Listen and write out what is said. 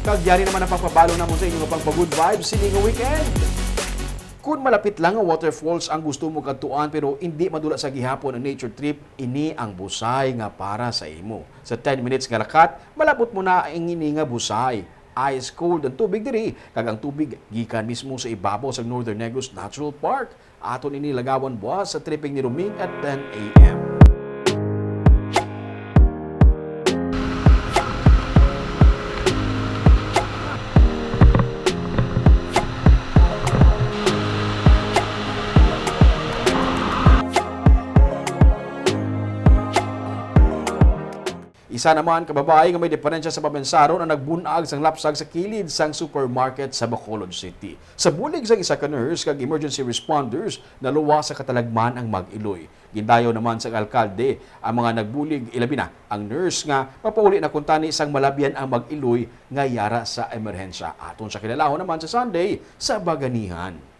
Kagyari naman ang pagpabalo na mo sa inyong pang-good vibes sining weekend. Kung malapit lang ang waterfalls ang gusto mo kadtuan pero hindi madula sa gihapon ang nature trip, ini ang busay nga para sa imo. Sa 10 minutes nga lakat, malabot mo na ang ini nga busay. Ice cold ang tubig diri, kag ang tubig gikan mismo sa ibabaw sa Northern Negros Natural Park. Aton ini lagawan buwas sa tripping ni Ruming at 10 a.m. Isa naman kababae nga may diferensya sa pabensaron ang nagbunag sang lapsag sa kilid sang supermarket sa Bacolod City. Sa bulig sang isa ka nurse kag emergency responders, naluwa sa katalagman ang mag-iloy. Gindayo naman sa alkalde ang mga nagbulig, ilabi na ang nurse nga mapauli na kuntani sang malabyan ang mag-iloy nga yara sa emerhensya. Aton sa kinalahon naman sa Sunday sa Baganihan.